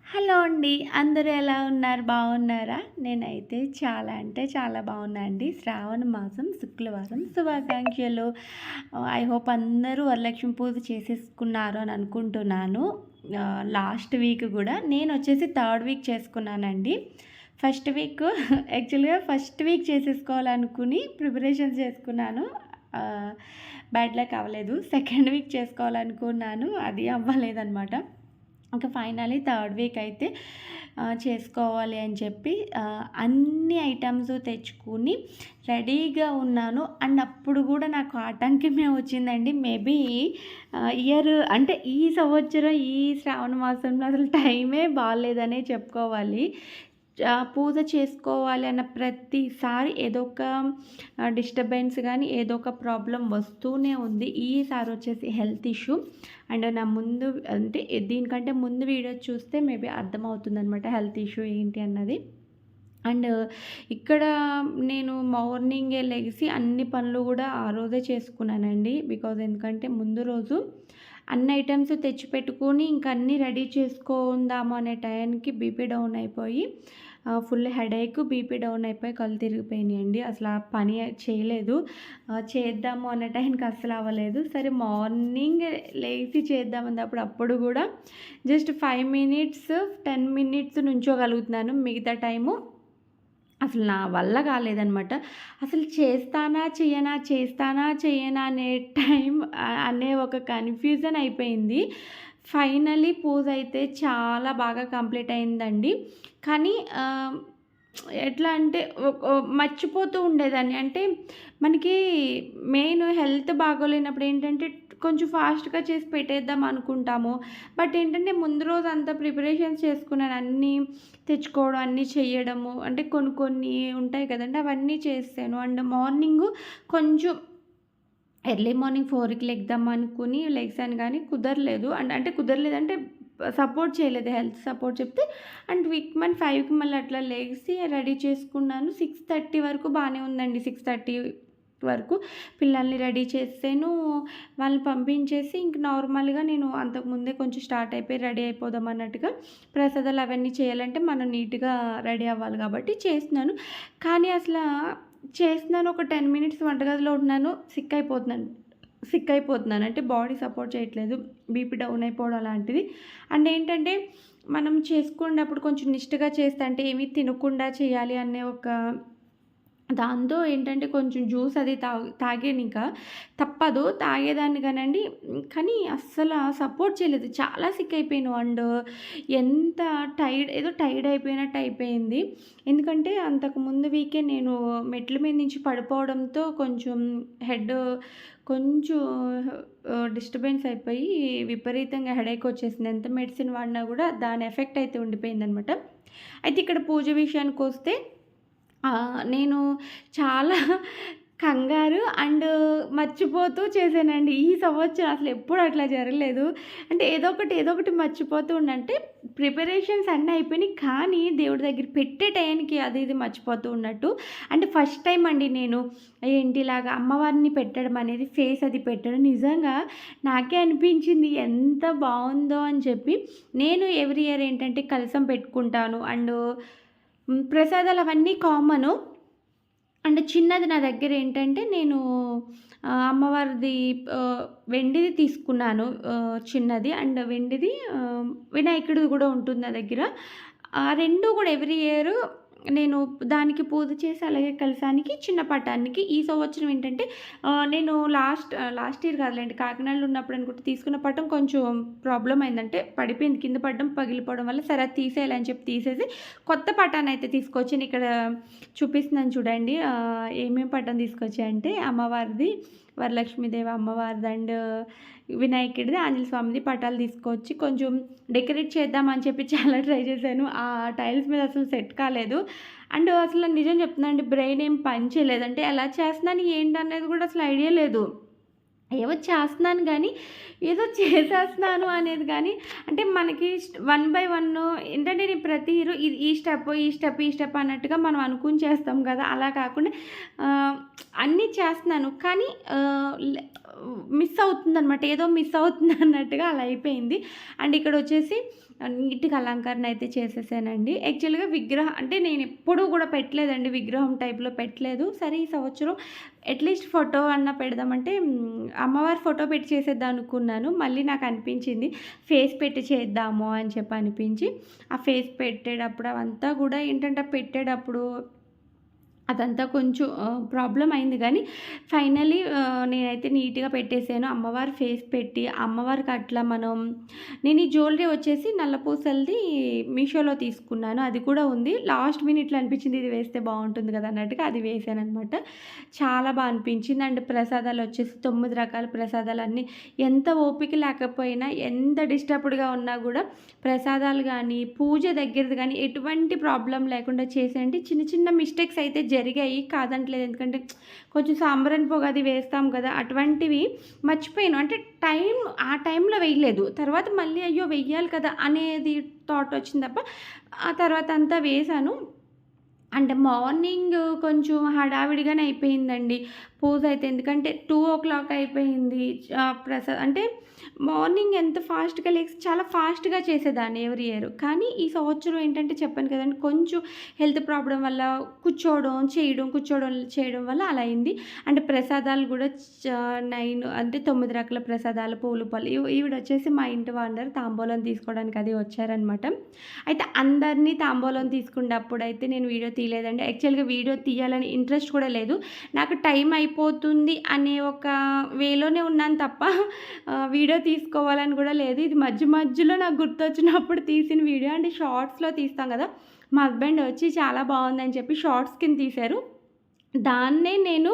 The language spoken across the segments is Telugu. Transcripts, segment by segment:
హలో అండి. అందరూ ఎలా ఉన్నారు? బాగున్నారా? నేనైతే చాలా అంటే చాలా బాగున్నా అండి. శ్రావణ మాసం శుక్రవారం శుభాకాంక్షలు. ఐ హోప్ అందరూ వరలక్ష్మి పూజ చేసేసుకున్నారు అని అనుకుంటున్నాను. లాస్ట్ వీక్ గూడా నేనొచ్చేసి థర్డ్ వీక్ చేసుకున్నానండి. ఫస్ట్ వీక్ యాక్చువల్‌గా ఫస్ట్ వీక్ చేసేసుకోవాలనుకుని ప్రిపరేషన్స్ చేసుకున్నాను. ఆహ్, బ్యాడ్ లక్ అవ్వలేదు. సెకండ్ వీక్ చేసుకోవాలనుకున్నాను. అది అవ్వలేదనమాట. ఇంకా ఫైనల్లీ థర్డ్ వీక్ అయితే చేసుకోవాలి అని చెప్పి అన్ని ఐటమ్స్ తెచ్చుకొని రెడీగా ఉన్నాను. అండ్ అప్పుడు కూడా నాకు ఆటంకమే వచ్చిందండి. మేబీ ఇయర్ అంటే ఈ సంవత్సరం ఈ శ్రావణ మాసంలో అసలు టైమే బాలేదనే చెప్పుకోవాలి. పూజ చేసుకోవాలి అన్న ప్రతిసారి ఏదో ఒక డిస్టర్బెన్స్ గానీ, ఏదో ఒక ప్రాబ్లమ్ వస్తూనే ఉంది. ఈసారి వచ్చేసి హెల్త్ ఇష్యూ. అండ్ నా ముందు అంటే దీనికంటే ముందు వీడియో చూస్తే మేబీ అర్థమవుతుందనమాట హెల్త్ ఇష్యూ ఏంటి అన్నది. అండ్ ఇక్కడ నేను మార్నింగే లెగిసి అన్ని పనులు గూడా ఆ రోజే చేసుకున్నానండి. బికాజ్ ఎందుకంటే ముందు రోజు అన్ని ఐటెమ్స్ తెచ్చిపెట్టుకొని ఇంక అన్నీ రెడీ చేసుకుందాము అనే టయానికి బీపీ డౌన్ అయిపోయి ఫుల్ హెడేక్, బీపీ డౌన్ అయిపోయి కళ్ళు తిరిగిపోయినాయండి. అసలు ఆ పని చేయలేదు. చేద్దాము అనే టైంకి అస్సలు అవ్వలేదు. సరే మార్నింగ్ లేసి చేద్దామన్నప్పుడు అప్పుడు కూడా జస్ట్ 5 మినిట్స్, 10 మినిట్స్ నుంచోగలుగుతున్నాను. మిగతా టైము అసలు నా వల్ల కాలేదనమాట. అసలు చేస్తానా చెయ్యనా, చేస్తానా చెయ్యనా అనే టైం అనే ఒక కన్‌ఫ్యూజన్ అయిపోయింది. ఫైనల్లీ పూజ అయితే చాలా బాగా కంప్లీట్ అయిందండి. కానీ ఎట్లా అంటే మర్చిపోతూ ఉండేదాన్ని. అంటే మనకి మెయిన్ హెల్త్ బాగోలేనప్పుడు ఏంటంటే కొంచెం ఫాస్ట్‌గా చేసి పెట్టేద్దాం అనుకుంటాము. బట్ ఏంటంటే ముందు రోజు అంతా ప్రిపరేషన్స్ చేసుకున్నాను. అన్నీ తెచ్చుకోవడం, అన్నీ చెయ్యడము అంటే కొన్ని కొన్ని ఉంటాయి కదండీ! అవన్నీ చేశాను. అండ్ మార్నింగు కొంచెం ఎర్లీ మార్నింగ్ 4కి లెగుద్దాం అనుకుని లెగిసాను గానీ కుదరలేదు. అంటే కుదరలేదంటే సపోర్ట్ చేయలేదు. హెల్త్ సపోర్ట్ చెప్తే అండ్ మళ్ళీ 5కి మళ్ళీ అట్లా లెగిసి రెడీ చేసుకున్నాను. 6:30 వరకు బానే ఉందండి. 6:30 వరకు పిల్లల్ని రెడీ చేసేసాను. వాళ్ళని పంపించేసి ఇంక నార్మల్‌గా నేను అంతకుముందే కొంచెం స్టార్ట్ అయిపోయి రెడీ అయిపోదాం అన్నట్టుగా ప్రసాదాలు అవన్నీ చేయాలంటే మనం నీట్‌గా రెడీ అవ్వాలి కాబట్టి చేస్తున్నాను. కానీ చేస్తున్నాను ఒక 10 మినిట్స్ వంటగదిలో ఉంటున్నాను. సిక్ అయిపోతున్నాను. అంటే బాడీ సపోర్ట్ చేయట్లేదు. బీపీ డౌన్ అయిపోవడం అలాంటిది. అండ్ ఏంటంటే మనం చేసుకున్నప్పుడు కొంచెం నిష్టగా చేస్తే అంటే ఏమి తినకుండా చేయాలి అనే ఒక దాంతో ఏంటంటే కొంచెం జ్యూస్ అది తాగానింక తప్పదు. తాగేదాన్ని గానండి. కానీ సపోర్ట్ చేయలేదు. చాలా సిక్ అయిపోయాను. అండ్ ఎంత ఏదో టైర్డ్ అయిపోయినట్టు అయిపోయింది. ఎందుకంటే అంతకు ముందు వీకే నేను మెట్ల మీద నుంచి పడిపోవడంతో కొంచెం హెడ్ కొంచెం డిస్టర్బెన్స్ అయిపోయి విపరీతంగా హెడేక్ వచ్చేసింది. ఎంత మెడిసిన్ వాడినా గూడా దాని ఎఫెక్ట్ అయితే ఉండిపోయిందనమాట. అయితే ఇక్కడ పూజ విషయానికొస్తే నేను చాలా కంగారు అండ్ మర్చిపోతూ చేశానండి. ఈ సంవత్సరం అసలెప్పుడు అట్లా జరగలేదు. అంటే ఏదో ఒకటి మర్చిపోతూ అంటే ప్రిపరేషన్స్ అన్నీ అయిపోయినాయి. కానీ దేవుడి దగ్గర పెట్టే టయానికి అది ఇది మర్చిపోతూ ఉన్నట్టు. అంటే ఫస్ట్ టైమ్ అండి నేను ఏంటి ఇలాగా అమ్మవారిని పెట్టడం అనేది ఫేస్ అది పెట్టడం నిజంగా నాకే అనిపించింది ఎంత బావుందో అని చెప్పి. నేను ఎవ్రీ ఇయర్ ఏంటంటే కలశం పెట్టుకుంటాను. అండ్ ప్రసాదాలు అవన్నీ కామను. అండ్ చిన్నది నా దగ్గర ఏంటంటే నేను అమ్మవారిది వెండిది తీసుకున్నాను చిన్నది. అండ్ వెండిది వినాయకుడిది కూడా ఉంటుంది నా దగ్గర. ఆ 2 కూడా ఎవ్రీ ఇయర్ నేను దానికి పూజ చేసి అలాగే కలశానికి, చిన్న పటానికి ఈ సంవత్సరం ఏంటంటే నేను లాస్ట్ ఇయర్ కాదులెండి కాకినాడలో ఉన్నప్పుడు అనుకుంటే తీసుకున్న పటం కొంచెం ప్రాబ్లమ్ అయిందంటే పడిపోయింది. కింద పడడం, పగిలిపోవడం వల్ల సరే అది తీసేయాలని చెప్పి తీసేసి కొత్త పటాన్నయితే తీసుకొచ్చాను. ఇక్కడ చూపిస్తున్నాను చూడండి. ఏమేం పటం తీసుకొచ్చా అంటే అమ్మవారిది, వరలక్ష్మీదేవి అమ్మవారిది అండ్ వినాయకుడిది, ఆంజనేయ స్వామిది పటాలు తీసుకొచ్చి కొంచెం డెకరేట్ చేద్దామని చెప్పి చాలా ట్రై చేశాను. ఆ టైల్స్ మీద అసలు సెట్ కాలేదు. అండ్ అసలు నిజం చెప్తున్నానండి బ్రెయిన్ ఏం పని చేయలేదు. అంటే ఎలా చేస్తున్నాను ఏంటనేది కూడా అసలు ఐడియా లేదు. ఏవో చేస్తున్నాను గానీ, ఏదో చేసేస్తున్నాను అనేది గానీ, అంటే మనకి వన్ బై వన్ ఏంటంటే నేను ప్రతి ఈ స్టెప్ అన్నట్టుగా మనం అనుకుని చేస్తాం కదా! అలా కాకుండా అన్నీ చేస్తున్నాను. కానీ మిస్ అవుతుందనమాట. ఏదో మిస్ అవుతుంది అన్నట్టుగా అలా అయిపోయింది. అండ్ ఇక్కడొచ్చేసి నీట్‌గా అలంకరణ అయితే చేసేసానండి. యాక్చువల్‌గా విగ్రహం అంటే నేనెప్పుడూ గూడా పెట్టలేదండి. విగ్రహం టైప్‌లో పెట్టలేదు. సరే ఈ సంవత్సరం అట్‌లీస్ట్ ఫోటో అన్నా పెడదామంటే అమ్మవారి ఫోటో పెట్టి చేసేద్దాం అనుకున్నాను. మళ్ళీ నాకనిపించింది ఫేస్ పెట్టి చేద్దాము అని చెప్పి అనిపించి, ఆ ఫేస్ పెట్టేటప్పుడు అవంతా గూడా ఏంటంటే పెట్టేటప్పుడు అదంతా కొంచెం ప్రాబ్లమ్ అయింది గానీ, ఫైనల్లీ నేనైతే నీట్‌గా పెట్టేసాను. అమ్మవారి ఫేస్ పెట్టి, అమ్మవారికి అట్లా నేను ఈ జ్యువెలరీ వచ్చేసి నల్లపూసలది మీషోలో తీసుకున్నాను. అది కూడా ఉంది. లాస్ట్ మినిట్‌లో అనిపించింది ఇది వేస్తే బావుంటుంది కదా! అన్నట్టుగా అది వేశాననమాట. చాలా బా అనిపించింది. అండ్ ప్రసాదాలొచ్చేసి 9 రకాల ప్రసాదాలన్నీ ఎంత ఓపిక లేకపోయినా, ఎంత డిస్టర్బ్డ్‌గా ఉన్నా గూడా ప్రసాదాలు గానీ, పూజ దగ్గరది గానీ ఎటువంటి ప్రాబ్లమ్ లేకుండా చేశానండి. చిన్న చిన్న మిస్టేక్స్ అయితే జరిగాయి. కాదనట్లేదు. ఎందుకంటే కొంచెం సాంబ్రాణి పొగ అది వేస్తాం కదా! అటువంటివి మర్చిపోయాను. అంటే ఆ టైంలో వేయలేదు. తర్వాత మళ్ళీ అయ్యో! వెయ్యాలి కదా! అనేది థాట్ వచ్చింది తప్ప, ఆ తర్వాత అంతా వేశాను. అంటే మార్నింగ్ కొంచెం హడావిడిగానే అయిపోయిందండి పూజ అయితే. ఎందుకంటే 2:00 అయిపోయింది. అంటే మార్నింగ్ ఎంత ఫాస్ట్‌గా లెగిసి చాలా ఫాస్ట్‌గా చేసేదాన్ని ఎవ్రీ ఇయర్. కానీ ఈ సంవత్సరం ఏంటంటే చెప్పాను కదండీ! కొంచెం హెల్త్ ప్రాబ్లమ్ వల్ల కూర్చోవడం, చేయడం వల్ల అలా అయింది. అంటే ప్రసాదాలు గూడా 9 అంటే 9 రకాల ప్రసాదాలు, పూలు, పళ్ళు ఈవిడొచ్చేసి మా ఇంటి ఓనర్ తాంబూలం తీసుకోవడానికి అది వచ్చారనమాట. అయితే అందరినీ తాంబూలం తీసుకున్నప్పుడైతే నేను వీడియో తీయలేదండి. యాక్చువల్‌గా వీడియో తీయాలని ఇంట్రెస్ట్ కూడా లేదు. నాకు టైం అయిపోతుంది అనే ఒక వేలోనే ఉన్నాను తప్ప వీడియో తీసుకోవాలని కూడా లేదు. ఇది మధ్యలో నాకు గుర్తొచ్చినప్పుడు తీసిన వీడియో. అంటే షార్ట్స్‌లో తీస్తాం కదా! మా హస్బెండ్ వచ్చి చాలా బావుందని చెప్పి షార్ట్స్ కింద తీశారు. దాన్నే నేను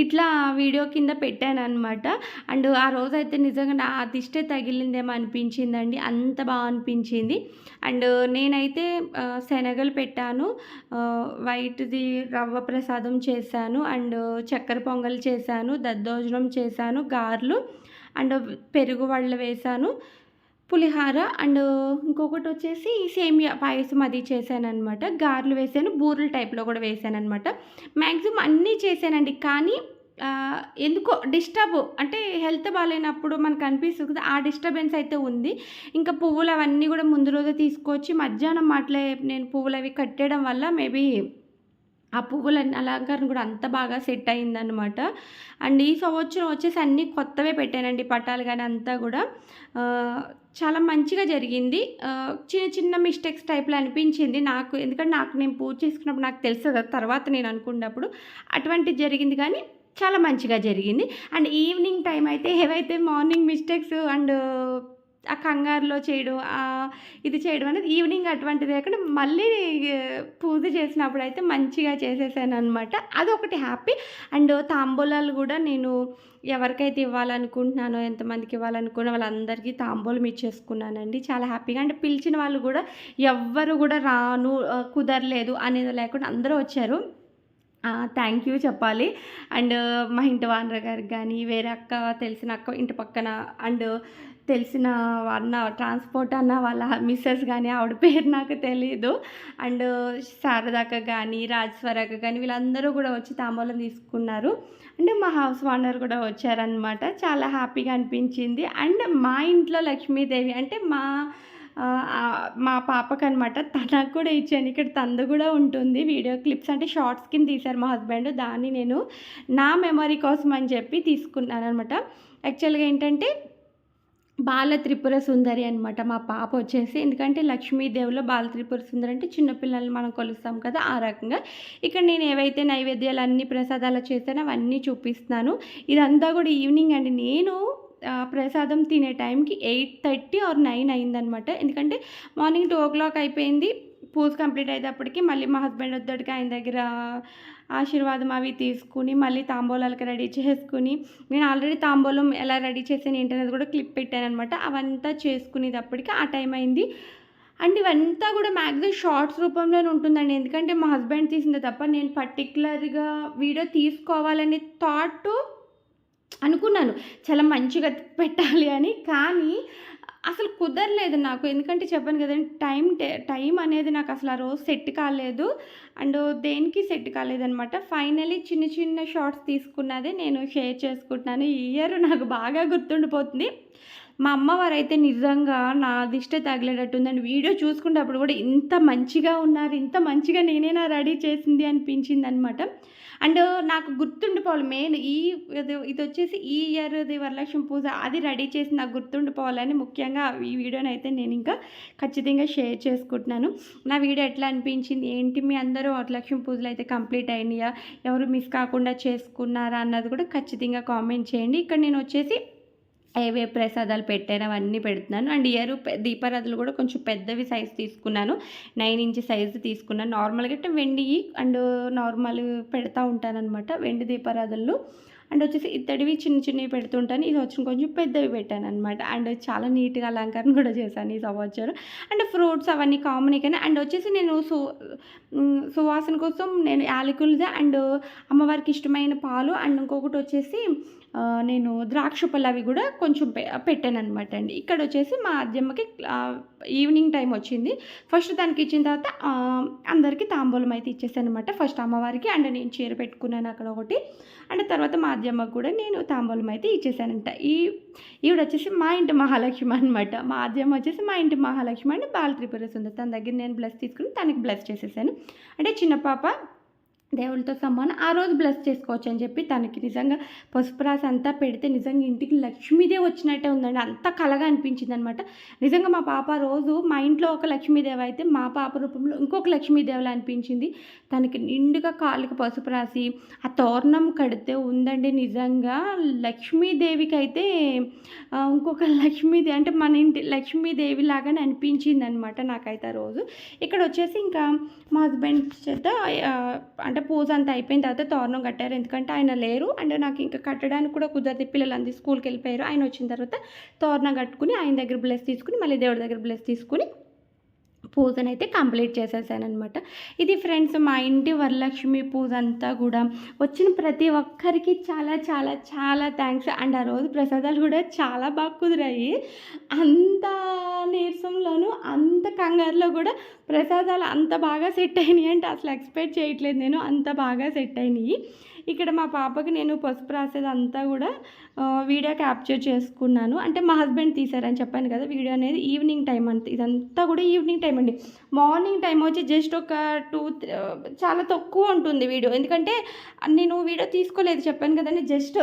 ఇట్లా వీడియో కింద పెట్టాననమాట. అండ్ ఆ రోజైతే నిజంగా నా దిష్టే తగిలిందేమో అనిపించిందండి. అంత బా అనిపించింది. అండ్ నేనైతే శనగలు పెట్టాను. వైట్‌ది రవ్వ ప్రసాదం చేశాను. అండ్ చక్కెర పొంగల్ చేశాను. దద్దోజనం చేశాను. గారెలు అండ్ పెరుగు వడలు వేశాను. పులిహార అండ్ ఇంకొకటొచ్చేసి సేమియా పాయసం అది చేశాననమాట. గారెలు వేశాను. బూరెల టైప్‌లో గూడా వేశాననమాట. మాక్సిమం అన్నీ చేశానండి. కానీ ఎందుకో అంటే హెల్త్ బాలేనప్పుడు మనకనిపిస్తది కదా! ఆ డిస్టర్బెన్స్ అయితే ఉంది. ఇంకా పువ్వులవన్నీ గూడా ముందు రోజే తీసుకొచ్చి మధ్యాహ్నం మాటలే నేను పువ్వులవి కట్టేయడం వల్ల మేబీ ఆ పువ్వులన్నీ అలంకరణ కూడా అంత బాగా సెట్ అయిందనమాట. అండ్ ఈ సంవత్సరం వచ్చేసి అన్నీ కొత్తవే పెట్టానండి. పటాలు గాని అంతా గూడా. చాలా మంచిగా జరిగింది. చిన్న చిన్న మిస్టేక్స్ టైప్‌లో అనిపించింది నాకు. ఎందుకంటే నేను పూజ చేసుకున్నప్పుడు నాకు తెలుస్తది కదా! తర్వాత నేను అనుకున్నప్పుడు. అటువంటిది జరిగింది కానీ చాలా మంచిగా జరిగింది. అండ్ ఈవినింగ్ టైమ్ అయితే ఏవైతే మార్నింగ్ మిస్టేక్స్ అండ్ ఆ కంగారులో చేయడం, ఇది చేయడం అనేది ఈవినింగ్ అటువంటిది లేకుండా మళ్ళీ పూజ చేసినప్పుడైతే మంచిగా చేసేసాననమాట. అదొకటి హ్యాపీ. అండ్ తాంబూలాలు గూడా నేను ఎవరికైతే ఇవ్వాలనుకుంటున్నానో, ఎంతమందికి ఇవ్వాలనుకున్న వాళ్ళందరికీ తాంబూలం ఇచ్చేసుకున్నానండి. చాలా హ్యాపీగా. అంటే పిలిచిన వాళ్ళు గూడా ఎవ్వరు గూడా కుదరలేదు అనేది లేకుండా అందరూ వచ్చారు. థ్యాంక్ యూ చెప్పాలి. అండ్ మా ఇంటి ఓనర్ గారికి గానీ, వేరే తెలిసిన అక్క ఇంటి పక్కన అండ్ తెలిసిన అన్న ట్రాన్స్‌పోర్ట్ అన్న వాళ్ళ మిసెస్ గానీ, ఆవిడ పేరు నాకు తెలీదు. అండ్ శారదక్క గానీ, రాజేశ్వరక్క గానీ వీళ్ళందరూ గూడా వచ్చి తాంబూలం తీసుకున్నారు. అంటే మా హౌస్ ఓనర్ గూడా వచ్చారనమాట. చాలా హ్యాపీగా అనిపించింది. అండ్ మా ఇంట్లో లక్ష్మీదేవి అంటే మా పాపకనమాట. తనకు కూడా ఇచ్చాను. ఇక్కడ తనది గూడా ఉంటుంది. వీడియో క్లిప్స్ అంటే షార్ట్స్ కింద తీశారు మా హస్బెండ్. దాన్ని నేను నా మెమరీ కోసం అని చెప్పి తీసుకున్నాననమాట. యాక్చువల్‌గా ఏంటంటే బాల త్రిపుర సుందరి అనమాట మా పాప వచ్చేసి. ఎందుకంటే లక్ష్మీదేవిలో బాల త్రిపుర సుందరి అంటే చిన్న పిల్లల్ని మనం కొలుస్తాం కదా! ఆ రకంగా. ఇక్కడ నేను ఏవైతే నైవేద్యాలన్నీ ప్రసాదాలు చేశానో అవన్నీ చూపిస్తున్నాను. ఇదంతా కూడా ఈవినింగ్ అండి. నేను ప్రసాదం తినే టైంకి 8:30 ఆర్ 9 అయిందనమాట. ఎందుకంటే మార్నింగ్ 2:00 అయిపోయింది. పూజ కంప్లీట్ అయ్యేటప్పటికి మళ్ళీ మా హస్బెండ్ వచ్చేటప్పటికి ఆయన దగ్గర ఆశీర్వాదం అవి తీసుకొని మళ్ళీ తాంబూలాలకి రెడీ చేసుకొని, నేను ఆల్రెడీ తాంబూలం ఎలా రెడీ చేశాను ఏంటనేది కూడా క్లిప్ పెట్టాననమాట. అవంతా చేసుకునేటప్పటికి ఆ టైం అయింది. అండ్ ఇవంతా కూడా మ్యాక్సిమం షార్ట్స్ రూపంలోనే ఉంటుందండి. ఎందుకంటే మా హస్బెండ్ తీసిందే తప్ప నేను పర్టిక్యులర్‌గా వీడియో తీసుకోవాలనే థాటు అనుకున్నాను. చాలా మంచిగా పెట్టాలి అని. కానీ అసలు కుదరలేదు నాకు. ఎందుకంటే చెప్పాను కదండీ టైం అనేది నాకు అసలు ఆ రోజు సెట్ కాలేదు. అండ్ దేనికి సెట్ కాలేదనమాట. ఫైనల్లీ చిన్న చిన్న షార్ట్స్ తీసుకున్నదే నేను షేర్ చేసుకుంటున్నాను. ఈ ఇయర్ నాకు బాగా గుర్తుండిపోతుంది. మా అమ్మవారైతే నిజంగా నా దిష్టి తగిలేటట్టుందండి. వీడియో చూసుకునేటప్పుడు కూడా ఇంత మంచిగా ఉన్నారు, ఇంత మంచిగా నేనేనా రెడీ చేసింది అనిపించిందనమాట. అండ్ నాకు గుర్తుండిపోవాలి మెయిన్ ఇదొచ్చేసి ఈ ఇయర్‌ది వరలక్ష్మి పూజ అది రెడీ చేసి నాకు గుర్తుండిపోవాలని ముఖ్యంగా ఈ వీడియోనైతే నేనింకా ఖచ్చితంగా షేర్ చేసుకుంటున్నాను. నా వీడియో ఎట్లా అనిపించింది? ఏంటి మీ అందరూ వరలక్ష్మి పూజలయితే కంప్లీట్ అయినాయా? ఎవరు మిస్ కాకుండా చేసుకున్నారా? అన్నది కూడా ఖచ్చితంగా కామెంట్ చేయండి. ఇక్కడ నేనొచ్చేసి ఏవే ప్రసాదాలు పెట్టానో అవన్నీ పెడుతున్నాను. అండ్ దీపారాధనలు కూడా కొంచెం పెద్దవి సైజు తీసుకున్నాను. 9 ఇంచ్ సైజు తీసుకున్నాను. నార్మల్‌గా అయితే వెండియి అండ్ నార్మల్ పెడతా ఉంటాననమాట. వెండి దీపారాధనలు. అండ్ వచ్చేసి ఇత్తడివి చిన్న చిన్నవి పెడుతుంటాను. ఇది వచ్చి కొంచెం పెద్దవి పెట్టాననమాట. అండ్ చాలా నీట్‌గా అలంకరణ కూడా చేశాను ఈ సంవత్సరం. అండ్ ఫ్రూట్స్ అవన్నీ కామనే కానీ అండ్ వచ్చేసి నేను సువాసన కోసం నేను యాలకులది అండ్ అమ్మవారికి ఇష్టమైన పాలు అండ్ ఇంకొకటి వచ్చేసి నేను ద్రాక్ష పళ్ళు అవి కూడా కొంచెం పెట్టాననమాట అండి. ఇక్కడొచ్చేసి మా అద్దెమ్మకి ఈవినింగ్ టైం వచ్చింది. ఫస్ట్ దానికి ఇచ్చిన తర్వాత అందరికీ తాంబూలం అయితే ఇచ్చేసాననమాట. ఫస్ట్ అమ్మవారికి అండ్ నేను చీర పెట్టుకున్నాను అక్కడ ఒకటి. అండ్ తర్వాత మా అద్దెమ్మకి కూడా నేను తాంబూలం అయితే ఇచ్చేసానంట. ఈవిడొచ్చేసి మా ఇంటి మహాలక్ష్మి అనమాట. మా అద్దెమ్మ వచ్చేసి మా ఇంటి మహాలక్ష్మి అండి బాల త్రిపుర సుందరి. తన దగ్గర నేను బ్లెస్ తీసుకుని తనకి బ్లెస్ చేసేసాను. అంటే చిన్న పాప దేవుళ్ళతో సమానం. ఆ రోజు బ్లెస్ చేసుకోవచ్చు అని చెప్పి తనకి నిజంగా పసుపు రాసి అంతా పెడితే నిజంగా ఇంటికి లక్ష్మీదేవి వచ్చినట్టే ఉందండి. అంత కళగా అనిపించింది అనమాట. నిజంగా మా పాప రోజు మా ఇంట్లో ఒక లక్ష్మీదేవి అయితే మా పాప రూపంలో ఇంకొక లక్ష్మీదేవిలా అనిపించింది. తనకి నిండుగా కాళ్ళకి పసుపు రాసి ఆ తోరణం కడితే ఉందండి నిజంగా లక్ష్మీదేవికి అయితే ఇంకొక లక్ష్మీదేవి అంటే మన ఇంటి లక్ష్మీదేవి లాగానే అనిపించింది అనమాట నాకైతే ఆ రోజు. ఇక్కడ వచ్చేసి ఇంకా మా హస్బెండ్ చేత అంటే పూజ అంతా అయిపోయిన తర్వాత తోరణం కట్టారు. ఎందుకంటే ఆయన లేరు అండ్ నాకు ఇంకా కట్టడానికి కూడా కుదరదు. పిల్లలందరూ స్కూల్కి వెళ్ళిపోయారు. ఆయన వచ్చిన తర్వాత తోరణం కట్టుకుని ఆయన దగ్గర బ్లెస్ తీసుకుని మళ్ళీ దేవుడి దగ్గర బ్లెస్ తీసుకుని పూజనైతే కంప్లీట్ చేసేసాననమాట. ఇది ఫ్రెండ్స్ మా ఇంటి వరలక్ష్మి పూజ అంతా కూడా వచ్చిన ప్రతి ఒక్కరికి చాలా చాలా చాలా థ్యాంక్స్. అండ్ ఆ రోజు ప్రసాదాలు కూడా చాలా బాగా కుదిరాయి. అంత నీరసంలోనూ అంత కంగారులో కూడా ప్రసాదాలు అంత బాగా సెట్ అయినాయి అంటే అసలు ఎక్స్పెక్ట్ చేయట్లేదు నేను. అంత బాగా సెట్ అయినాయి. ఇక్కడ మా పాపకి నేను పసుపు రాసేదంతా కూడా వీడియో క్యాప్చర్ చేసుకున్నాను. అంటే మా హస్బెండ్ తీశారని చెప్పాను కదా. వీడియో అనేది ఈవినింగ్ టైం అంతే. ఇదంతా కూడా ఈవినింగ్ టైం అండి. మార్నింగ్ టైం వచ్చి జస్ట్ ఒక 2 చాలా తక్కువ ఉంటుంది వీడియో. ఎందుకంటే నేను వీడియో తీసుకోలేదు చెప్పాను కదండి. జస్ట్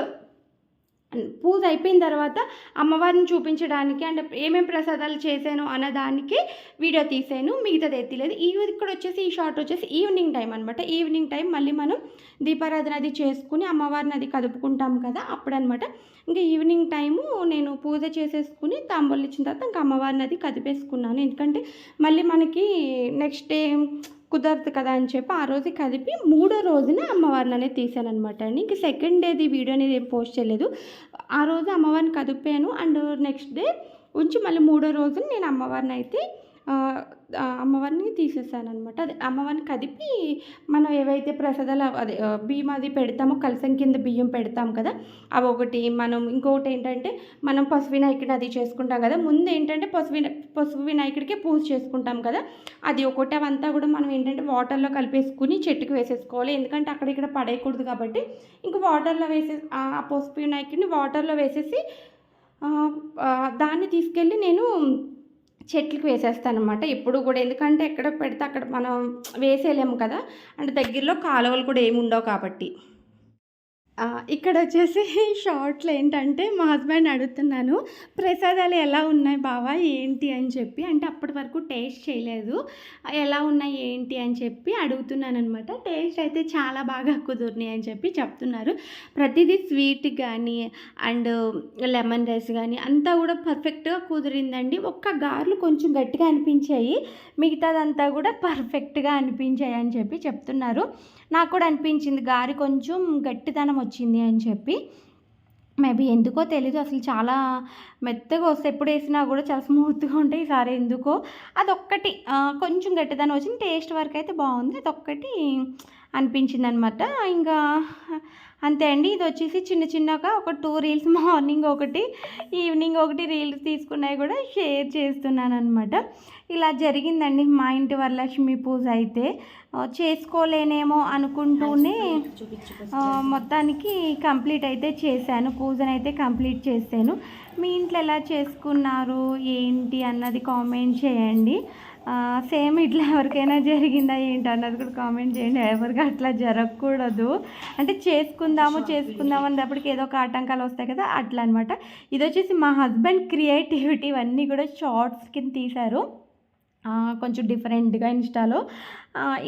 పూజ అయిపోయిన తర్వాత అమ్మవారిని చూపించడానికి అంటే ఏమేమి ప్రసాదాలు చేశాను అన్నదానికి వీడియో తీసాను. మిగతాది ఎత్తలేదు. ఇక్కడ వచ్చేసి ఈ షార్ట్ వచ్చేసి ఈవినింగ్ టైం అనమాట. ఈవినింగ్ టైం మళ్ళీ మనం దీపారాధన అది చేసుకుని అమ్మవారిని అది కదుపుకుంటాం కదా అప్పుడనమాట. ఇంకా ఈవినింగ్ టైము నేను పూజ చేసేసుకుని తాంబూలం ఇచ్చిన తర్వాత ఇంకా అమ్మవారిని అది కదిపేసుకున్నాను. ఎందుకంటే మళ్ళీ మనకి నెక్స్ట్ డే కుదరదు కదా అని చెప్పి ఆ రోజు కదిపి 3వ రోజున అమ్మవారిని అనేది తీసానమాట అండి. ఇంక సెకండ్ డేది వీడియో అనేది ఏం పోస్ట్ చేయలేదు. ఆ రోజు అమ్మవారిని కదిపాను అండ్ నెక్స్ట్ డే ఉంచి మళ్ళీ 3వ రోజున నేను అమ్మవారిని అయితే అమ్మవారిని తీసేసానమాట. అదే అమ్మవారిని కదిపి మనం ఏవైతే ప్రసాదాలు అదే బియ్యం అది పెడతామో కలసం కింద బియ్యం పెడతాం కదా అవి ఒకటి. మనం ఇంకొకటి ఏంటంటే మనం పసుపు వినాయకుడిని అది చేసుకుంటాం కదా. ముందు ఏంటంటే పసుపు వినాయకుడికి పూజ చేసుకుంటాం కదా అది ఒకటి. అవంతా కూడా మనం ఏంటంటే వాటర్లో కలిపేసుకుని చెట్టుకి వేసేసుకోవాలి. ఎందుకంటే అక్కడ ఇక్కడ పడేయకూడదు కాబట్టి ఇంక వాటర్లో ఆ పసుపు వినాయకుడిని వాటర్లో వేసేసి దాన్ని తీసుకెళ్ళి నేను చెట్లకి వేసేస్తానమాట ఎప్పుడు కూడా. ఎందుకంటే ఎక్కడ పెడితే అక్కడ మనం వేసేయలేము కదా. అంటే దగ్గరలో కాలువలు కూడా ఏమి ఉండవు కాబట్టి. ఇక్కడ వచ్చేసి షార్ట్‌లో ఏంటంటే మా హస్బెండ్ అడుగుతున్నాను, ప్రసాదాలు ఎలా ఉన్నాయి బావ ఏంటి అని చెప్పి. అంటే అప్పటి వరకు టేస్ట్ చేయలేదు. ఎలా ఉన్నాయి ఏంటి అని చెప్పి అడుగుతున్నాననమాట. టేస్ట్ అయితే చాలా బాగా కుదిరినాయి అని చెప్పి చెప్తున్నారు. ప్రతిదీ స్వీట్ కానీ అండ్ లెమన్ రైస్ కానీ అంతా కూడా పర్ఫెక్ట్గా కుదిరిందండి. ఒక్క గారెలు కొంచెం గట్టిగా అనిపించాయి. మిగతాదంతా కూడా పర్ఫెక్ట్గా అనిపించాయి అని చెప్పి చెప్తున్నారు. నాకు కూడా అనిపించింది గారె కొంచెం గట్టిదనం వచ్చింది అని చెప్పి. మేబీ ఎందుకో తెలీదు. అసలు చాలా మెత్తగా వస్తాయి. ఎప్పుడు వేసినా కూడా చాలా స్మూత్గా ఉంటాయి. ఈసారి ఎందుకో అదొక్కటి కొంచెం గట్టిదనం వచ్చింది. టేస్ట్ వరకు అయితే బాగుంది. అదొక్కటి అనిపించిందనమాట. ఇంకా అంతే అండి. ఇది వచ్చేసి చిన్న చిన్నగా ఒక 2 రీల్స్ మార్నింగ్ ఒకటి, ఈవినింగ్ ఒకటి రీల్స్ తీసుకున్నవి కూడా షేర్ చేస్తున్నాననమాట. ఇలా జరిగిందండి మా ఇంటి వరలక్ష్మి పూజ అయితే. చేసుకోలేనేమో అనుకుంటూనే మొత్తానికి కంప్లీట్ అయితే చేశాను. పూజనైతే కంప్లీట్ చేశాను. మీ ఇంట్లో ఎలా చేసుకున్నారు ఏంటి అన్నది కామెంట్ చేయండి. సేమ్ ఇట్లా ఎవరికైనా జరిగిందా ఏంటి అన్నది కూడా కామెంట్ చేయండి. ఎవరికి అట్లా జరగకూడదు. అంటే చేసుకుందాము అన్నప్పటికి ఏదో ఒక ఆటంకాలు వస్తాయి కదా, అట్లా అనమాట. ఇది వచ్చేసి మా హస్బెండ్ క్రియేటివిటీ ఇవన్నీ కూడా షార్ట్స్ కింద తీశారు, కొంచెం డిఫరెంట్గా ఇన్స్టాలో.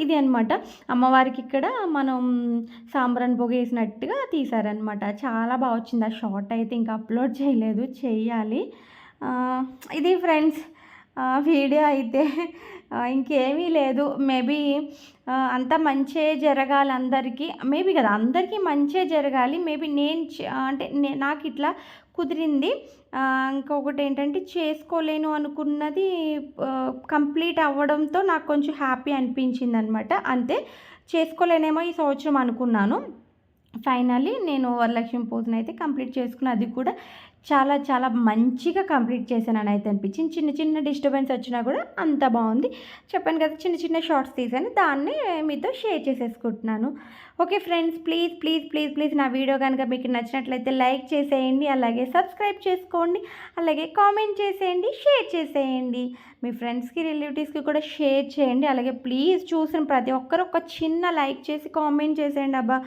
ఇది అనమాట అమ్మవారికి ఇక్కడ మనం సాంబ్రాన్ పొగ వేసినట్టుగా తీశారనమాట. చాలా బాగా వచ్చింది ఆ షార్ట్ అయితే. ఇంకా అప్లోడ్ చేయలేదు, చేయాలి. ఇది ఫ్రెండ్స్ వీడియో అయితే. ఇంకేమీ లేదు. మేబీ అంతా మంచే జరగాలి అందరికీ, మేబీ కదా అందరికీ మంచే జరగాలి. మేబీ అంటే నాకు ఇట్లా కుదిరింది. ఇంకొకటి ఏంటంటే చేసుకోలేను అనుకున్నది కంప్లీట్ అవ్వడంతో నాకు కొంచెం హ్యాపీ అనిపించింది అనమాట. అంతే, చేసుకోలేనేమో ఈ సంవత్సరం అనుకున్నాను. ఫైనల్లీ నేను వరలక్ష్మి పూజను అయితే కంప్లీట్ చేసుకుని, అది కూడా చాలా చాలా మంచిగా కంప్లీట్ చేశానని అయితే అనిపించింది. చిన్న చిన్న డిస్టర్బెన్స్ వచ్చినా కూడా అంత బాగుంది. చెప్పాను కదా, చిన్న చిన్న షార్ట్స్ తీసాను, దాన్ని మీతో షేర్ చేసేసుకుంటున్నాను. Okay friends, please please please please నా వీడియో కనుక మీకు నచ్చినట్లయితే లైక్ చేసేయండి, అలాగే సబ్స్క్రైబ్ చేసుకోండి, అలాగే కామెంట్ చేసేయండి, షేర్ చేసేయండి. మీ ఫ్రెండ్స్కి రిలేటివ్స్కి కూడా షేర్ చేయండి. అలాగే ప్లీజ్ చూసిన ప్రతి ఒక్కరు ఒక చిన్న లైక్ చేసి కామెంట్ చేసేయండి. అబ్బా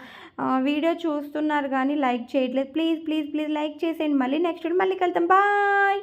వీడియో చూస్తున్నారు కానీ లైక్ చేయట్లేదు, ప్లీజ్ ప్లీజ్ ప్లీజ్ లైక్ చేసేయండి. మళ్ళీ నెక్స్ట్ వీడియో మళ్ళీ కలుద్దాం. బాయ్.